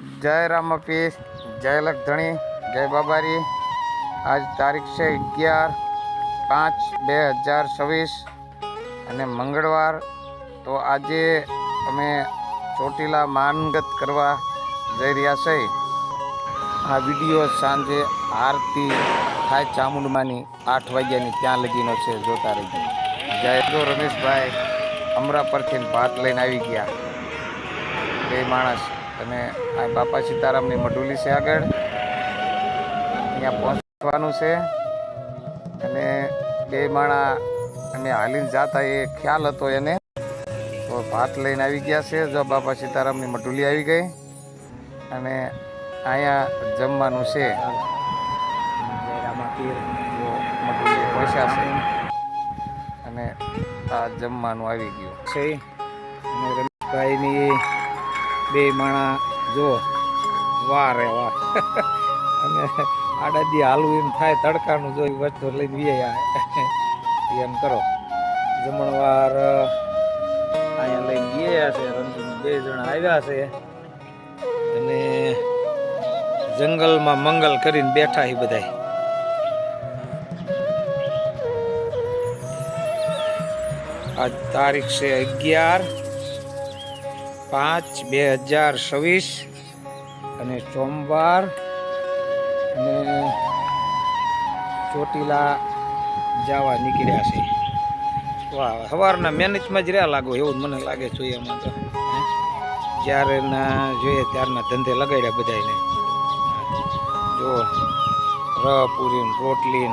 जय रामापीर, जय लखधणी, जय बाबारी। आज तारीख से 11/5/2026 અને મંગળવાર। તો આજે અમે ચોટીલા માનગત કરવા જઈ રહ્યા છે। આ વિડીયો સાંજે આરતી થાય ચામુંડમાની 8 વાગ્યાની ત્યાં લગીનો છે, જોતા રહેજો। જય તો રમેશભાઈ અમરા પરથી ભાત લઈને આવી ગયા બે માણસ, અને આ બાપા સીતારામની મઢુલી છે આગળ, અહીંયા પહોંચવાનું છે। અને બે માણા અમે હાલીને જતા એ ખ્યાલ હતો એને, તો ભાત લઈને આવી ગયા છે। જો બાપા સીતારામની મઢુલી આવી ગઈ અને અહીંયા જમવાનું છે। મઢુલી પૈસા છે અને આ જમવાનું આવી ગયું છે। અને રમેશભાઈની બે માણા જો વાહ રે વાહ અને આડાદી હાલવું એમ થાય, તડકાનું જોઈ વસ્તુ લઈને વીયા એમ કરો। જમણવાર અહીંયા લઈને ગયા છે, રંજન બે જણા આવ્યા છે અને જંગલમાં મંગલ કરીને બેઠા એ બધા। આજ તારીખ છે 11/5/2026 અને સોમવાર, અને ચોટીલા જવા નીકળ્યા છે। વાહ, સવારના મહેનતમાં જ રહ્યા લાગો એવું મને લાગે છે। એમાં તો જ્યારે ના જોઈએ ત્યારના ધંધે લગાડ્યા બધાને। જો પૂરી રોટલી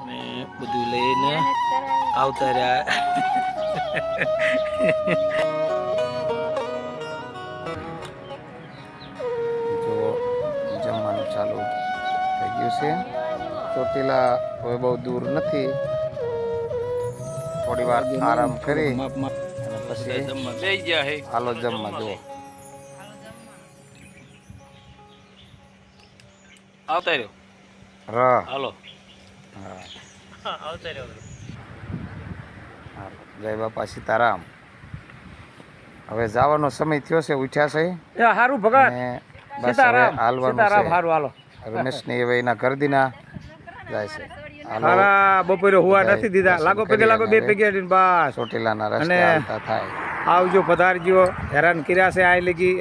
ને બધું લઈને આવતા રહ્યા। જો જમવાનું ચાલુ થઈ ગયું છે। ચોટીલા હવે બહુ દૂર નથી, થોડી વાર આરામ કરી અને પછી હાલો જમવા। જો આવતા રહ્યો હાલો આવતા રહ્યો। જય બાપા સીતારામ। હવે જવાનો સમય થયો છે, ઉઠ્યા છે હારું ભગત બસ હવે હાલવાનું છે। રમેશને હવે એના ઘર દીના જાય છે। બપોરે હુવા નથી દીધા, લાગો પગે લાગો બે પગે બસ ચોટીલાના રસ્તે હાલતા થાય। આવજો પધારજો, હેરાન કર્યા છે આ લગી।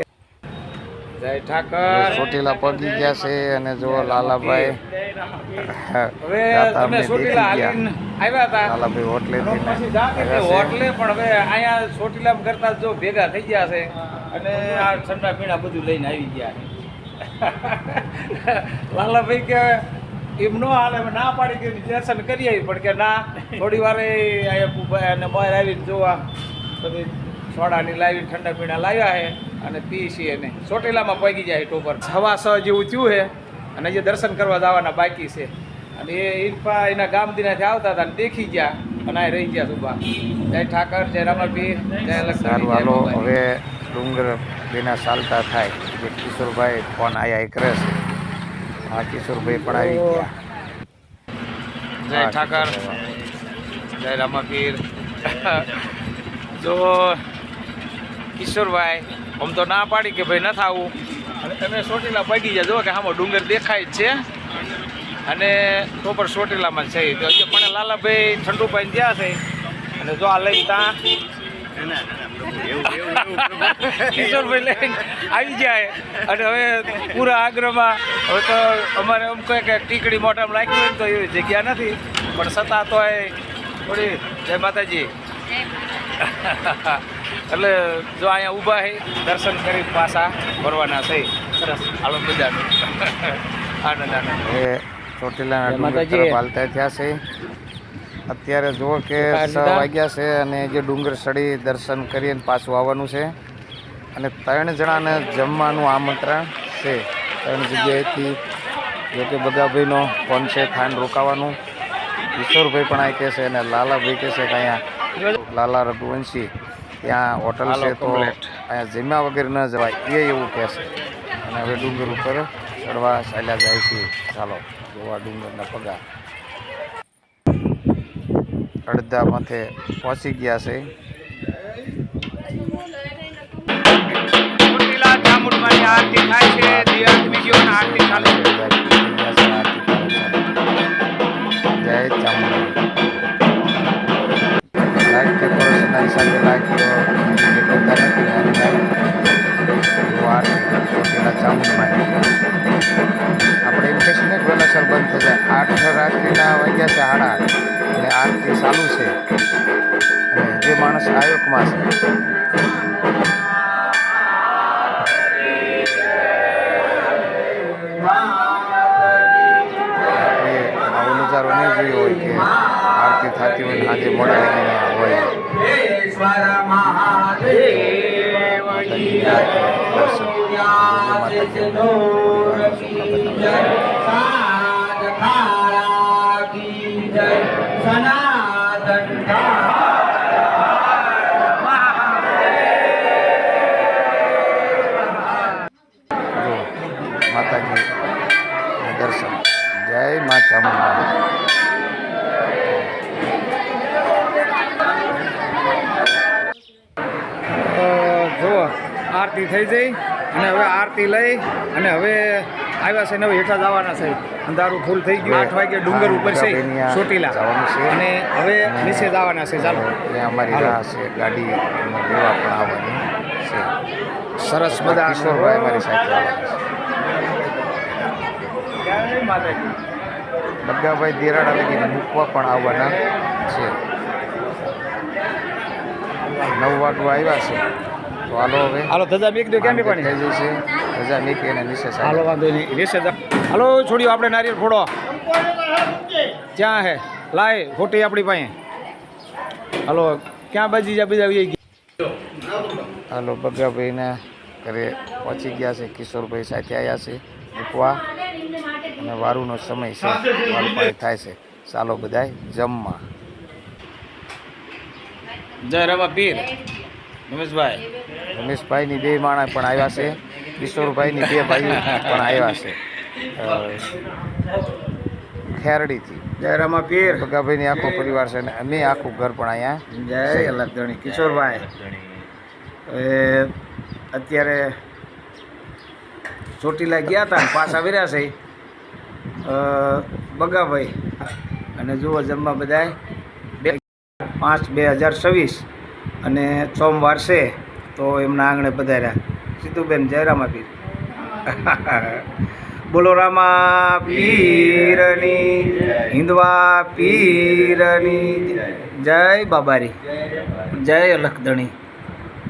જય ઠાકર, ચોટીલા પગી ગયા છે અને જો લાલાભાઈ લાલાભાઈ હોટલે હોટલે પણ હવે અહીંયા ચોટીલા કરતા જો ભેગા થઈ ગયા છે અને આ ઠંડા પીણા બધું લઈને આવી ગયા છે। લાલાભાઈ કે એમ નો હાલે, ના પાડી કે દર્શન કરી આવી, પણ કે ના થોડી વાર અહીંયા બહાર આવીને જોવા બધી સોડાની લાવી ઠંડા પીણા લાવ્યા છે અને પી છીએ ને ચોટીલામાં પગી જાય ટોપર 6:15 જેવું થયું છે અને જે દર્શન કરવા જવાના બાકી છે। અને એના ગામ દીનાથી આવતા હતા ને દેખી ગયા અને આ રહી ગયા સુભા। જય ઠાકર, જય રામાપીર, જય લક્ષ્મણ। હવે ડુંગર બેના ચાલતા થાય। જે કિશોરભાઈ ફોન આયા કરે છે, હા કિશોરભાઈ પણ આવી ગયા। જય ઠાકર, જય રામાપીર। જો કિશોરભાઈ આમ તો ના પાડી કે ભાઈ નથી આવું, અને તમે ચોટીલા પગી જાય। જો કે આમાં ડુંગર દેખાય જ છે અને તો પણ ચોટીલામાં છે। તો હજી પણ લાલાભાઈ ઠંડુભાઈ ગયા છે અને જો આ લઈને ત્યાં કિશોરભાઈ લઈને આવી જાય। અને હવે પૂરા આગ્રહમાં હવે તો અમારે એમ કહે કે ટીકડી મોઢામાં રાખી હોય તો એવી જગ્યા નથી, પણ છતાં તો થોડી જય માતાજી। એટલે જો અહીંયા ઊભા છે, દર્શન કરી પાછા ભરવાના છે। સરસ હાલો બધાનું આનંદ આનંદ। એ ચોટીલાના ડુંગર તરફ હાલતા થયા છે। અત્યારે જુઓ કે 6 વાગ્યા છે અને જે ડુંગર ચડી દર્શન કરીને પાછું આવવાનું છે। અને 3 જણાને જમવાનું આમંત્રણ છે 3 જગ્યાએથી। જો કે બગાભાઈનો ફોન છે થાન રોકાવાનું, કિશોરભાઈ પણ અહીં કહે છે અને લાલાભાઈ કહે છે કે અહીંયા લાલા રઘુવંશી ત્યાં હોટલ છે, તો અહીંયા જમ્યા વગર ન જવાય એવું કહે છે। અને હવે ડુંગર ઉપર ચડવા ચાલ્યા જાય છે। ચાલો જોવા ડુંગરના પગા। અડધા માથે પહોંચી ગયા છે। ચામુંડમાની આરતી થાય છે દિવ્યાંગ વિજયોની આરતી ચાલે છે. જય ચામુંડા. લાઈક કે પરોસનારી સાથે લાઈક તો કરતા નથી ને અને લાઈક તો આરતી ચોટીલા ચામુંડમાની. આપણે એમ કહીશું ને વહેલાસર બંધ થઈ જાય. 8 રાત્રિના વાગ્યા છે 8:30 અને આરતી ચાલુ છે. અને જે માણસ આયોગમાં છે આવો નજારો નહીં જોયો હોય કે આરતી થતી હોય ને આજે મોડા લઈને હોય. માતાજી દર્શન માતાજી દર્શન. જય મા ચામુંડા. જુઓ આરતી થઈ જઈ અને હવે આરતી લઈ અને હવે આવ્યા છે ને હવે હેઠા જવાના છે. અંધારું ફૂલ થઈ ગયું. 8 વાગે ડુંગર ઉપર છે ચોટીલા અને હવે નીચે જવાના છે. ચાલો ત્યાં અમારી રાહ છે. ગાડી લેવા પણ આવવાની છે. સરસ બધા કિશોરભાઈ અમારી સાથે આવવાના છે. જય માતાજી. ડબ્બાભાઈ દેરાડા લગીને મૂકવા પણ આવવાના છે. 9 વાગવા આવ્યા છે. તો હાલો હવે હાલો ધજા મેક દો. કેમ થઈ પાણી જશે. રજા મેકી અને નીચે હાલો વાંધો નહીં રેસે હાલો છોડ્યો આપણે નારિયેળ ફોડો ક્યાં હે લાય ખોટી આપણી પાસે. હાલો ક્યાં બાજી જા બીજા આવી હાલો બગાભાઈના ઘરે પહોંચી ગયા છે. કિશોરભાઈ સાથે આવ્યા છે મૂકવા અને વારુનો સમય છે. વારું થાય છે. ચાલો બધાય જમવા. જય રમા પીર રમેશભાઈ. રમેશભાઈની 2 માણસ પણ આવ્યા છે. કિશોરભાઈની 2 ભાઈઓ પણ આવ્યા છે ખેરડીથી. જય રમા પીર. બગાભાઈની આખો પરિવાર છે અને અમે આખું ઘર પણ અહીંયા. જય અલગધણી કિશોરભાઈ. અત્યારે ચોટીલા ગયા હતા પાછા વર્યા છે બગાભાઈ. અને જુઓ જમવા બધાય 5/5/2026 અને સોમવાર છે તો એમના આંગણે પધાર્યા. સીતુબેન જય રામા પીર. બોલો રામા પીરની હિંદવા પીરની જય બાબારી. જય અલખધણી.